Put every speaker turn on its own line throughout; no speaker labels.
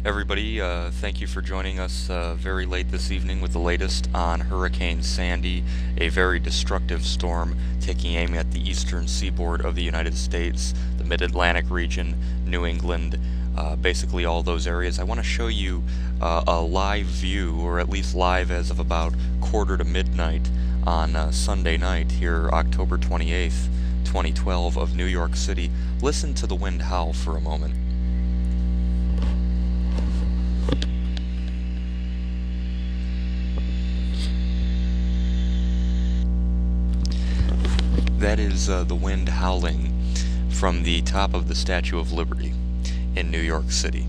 Everybody, thank you for joining us very late this evening with the latest on Hurricane Sandy, a very destructive storm taking aim at the eastern seaboard of the United States, the mid-Atlantic region, New England, basically all those areas. I want to show you a live view, or at least live as of about quarter to midnight on Sunday night here, October 28th, 2012, of New York City. Listen to the wind howl for a moment. That is the wind howling from the top of the Statue of Liberty in New York City.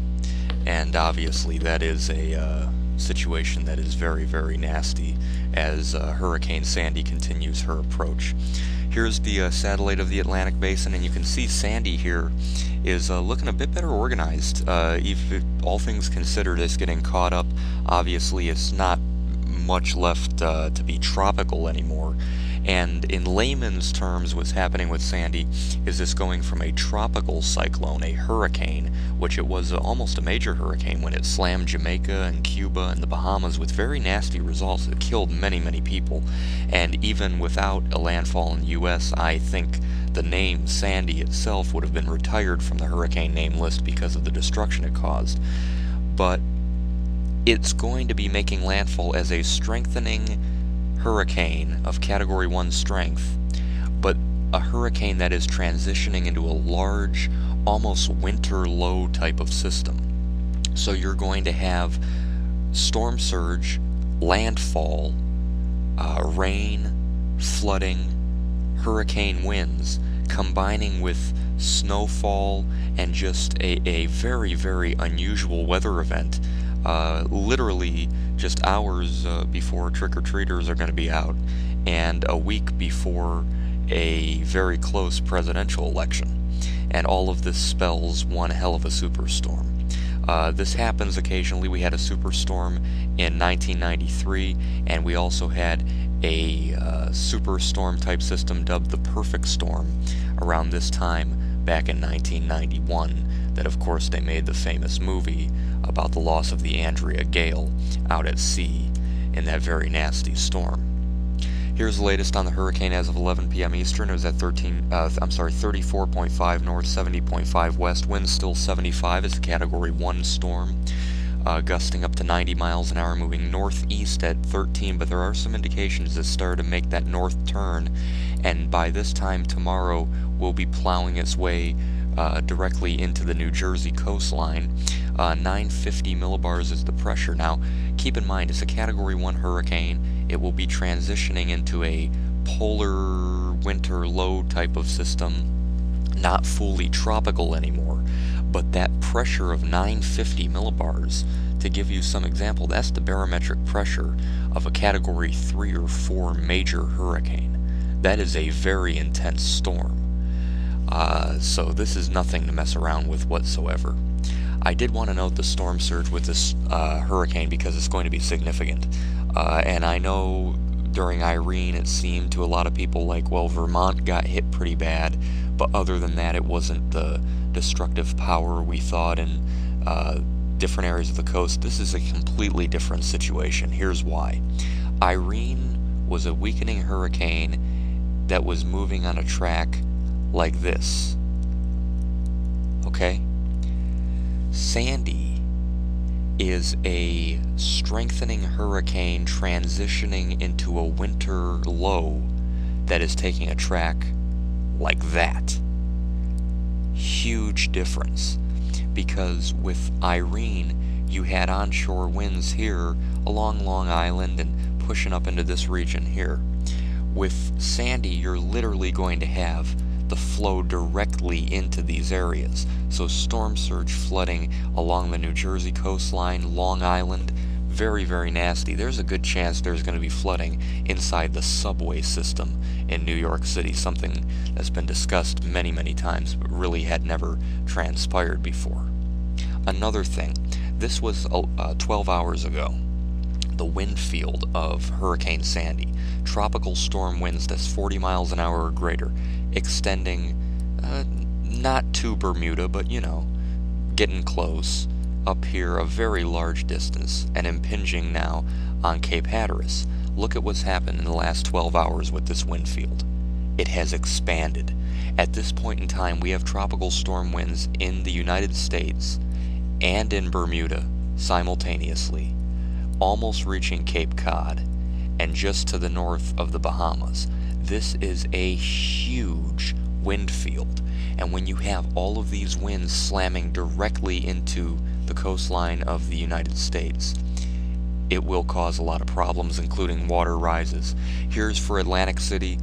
And obviously that is a situation that is very, very nasty as Hurricane Sandy continues her approach. Here's the satellite of the Atlantic Basin, and you can see Sandy here is looking a bit better organized. If all things considered, it's getting caught up. Obviously it's not much left to be tropical anymore. And in layman's terms, what's happening with Sandy is this going from a tropical cyclone, a hurricane, which it was almost a major hurricane when it slammed Jamaica and Cuba and the Bahamas with very nasty results. It killed many, many people. And even without a landfall in the U.S., I think the name Sandy itself would have been retired from the hurricane name list because of the destruction it caused. But it's going to be making landfall as a strengthening hurricane of Category 1 strength, but a hurricane that is transitioning into a large, almost winter low type of system. So you're going to have storm surge, landfall, rain, flooding, hurricane winds, combining with snowfall and just a very, very unusual weather event. Literally just hours before trick-or-treaters are going to be out, and a week before a very close presidential election. And all of this spells one hell of a superstorm. This happens occasionally. We had a superstorm in 1993, and we also had a superstorm type system dubbed the perfect storm around this time back in 1991. That, of course, they made the famous movie about the loss of the Andrea Gale out at sea in that very nasty storm. Here's the latest on the hurricane as of 11 p.m. Eastern. It was at 34.5 north, 70.5 west. Winds still 75. It's a Category 1 storm, gusting up to 90 miles an hour, moving northeast at 13. But there are some indications that started to make that north turn, and by this time tomorrow will be plowing its way directly into the New Jersey coastline. 950 millibars is the pressure. Now, keep in mind, it's a Category 1 hurricane. It will be transitioning into a polar winter low type of system, not fully tropical anymore. But that pressure of 950 millibars, to give you some example, that's the barometric pressure of a Category 3 or 4 major hurricane. That is a very intense storm. So this is nothing to mess around with whatsoever. I did want to note the storm surge with this hurricane because it's going to be significant. And I know during Irene it seemed to a lot of people like, well, Vermont got hit pretty bad, but other than that it wasn't the destructive power we thought in different areas of the coast. This is a completely different situation. Here's why. Irene was a weakening hurricane that was moving on a track like this. Okay? Sandy is a strengthening hurricane transitioning into a winter low that is taking a track like that. Huge difference. Because with Irene, you had onshore winds here along Long Island and pushing up into this region here. With Sandy, you're literally going to have the flow directly into these areas. So storm surge flooding along the New Jersey coastline, Long Island, very, very nasty. There's a good chance there's going to be flooding inside the subway system in New York City, something that's been discussed many, many times, but really had never transpired before. Another thing, this was 12 hours ago. The wind field of Hurricane Sandy. Tropical storm winds that's 40 miles an hour or greater, extending not to Bermuda, but, you know, getting close, up here a very large distance and impinging now on Cape Hatteras. Look at what's happened in the last 12 hours with this wind field. It has expanded. At this point in time, we have tropical storm winds in the United States and in Bermuda simultaneously, almost reaching Cape Cod and just to the north of the Bahamas. This is a huge wind field, and when you have all of these winds slamming directly into the coastline of the United States, it will cause a lot of problems, including water rises. Here's for Atlantic City.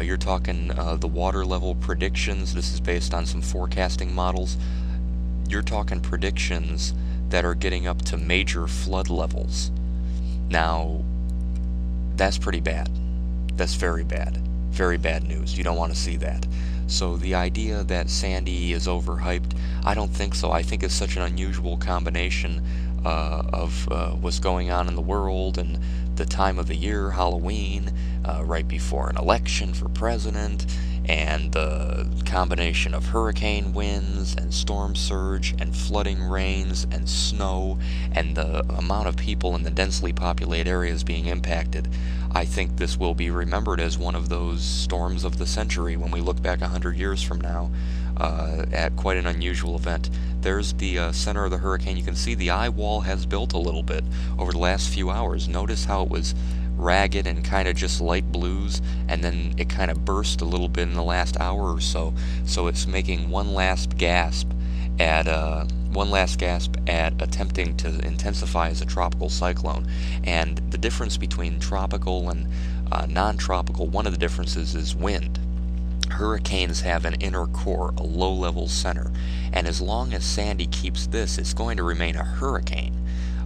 You're talking the water level predictions. This is based on some forecasting models. You're talking predictions that are getting up to major flood levels. Now, that's pretty bad. That's very bad. Very bad news. You don't want to see that. So the idea that Sandy is overhyped, I don't think so. I think it's such an unusual combination of what's going on in the world and the time of the year, Halloween, right before an election for president, and the combination of hurricane winds and storm surge and flooding rains and snow and the amount of people in the densely populated areas being impacted. I think this will be remembered as one of those storms of the century when we look back 100 years from now at quite an unusual event. There's the center of the hurricane. You can see the eye wall has built a little bit over the last few hours. Notice how it was ragged and kind of just light blues, and then it kind of burst a little bit in the last hour or so. So it's making one last gasp at attempting to intensify as a tropical cyclone. And the difference between tropical and non-tropical, one of the differences is wind. Hurricanes have an inner core, a low-level center, and as long as Sandy keeps this, it's going to remain a hurricane.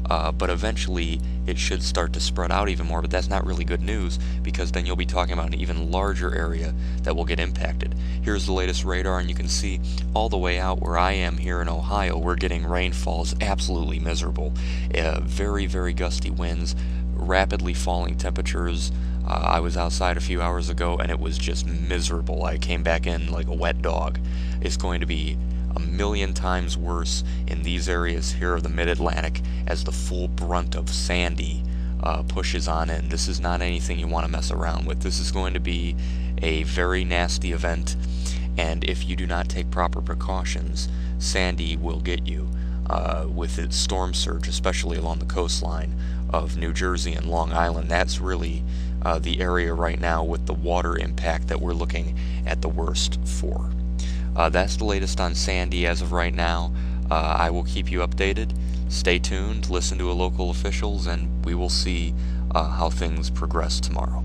But eventually it should start to spread out even more, but that's not really good news, because then you'll be talking about an even larger area that will get impacted. Here's the latest radar, and you can see all the way out where I am here in Ohio, we're getting rainfalls absolutely miserable. Very, very gusty winds, rapidly falling temperatures. I was outside a few hours ago and it was just miserable. I came back in like a wet dog. It's going to be a million times worse in these areas here of the mid-Atlantic as the full brunt of Sandy pushes on in. This is not anything you want to mess around with. This is going to be a very nasty event, and if you do not take proper precautions, Sandy will get you with its storm surge, especially along the coastline of New Jersey and Long Island. That's really the area right now with the water impact that we're looking at the worst for. That's the latest on Sandy as of right now. I will keep you updated. Stay tuned, listen to local officials, and we will see how things progress tomorrow.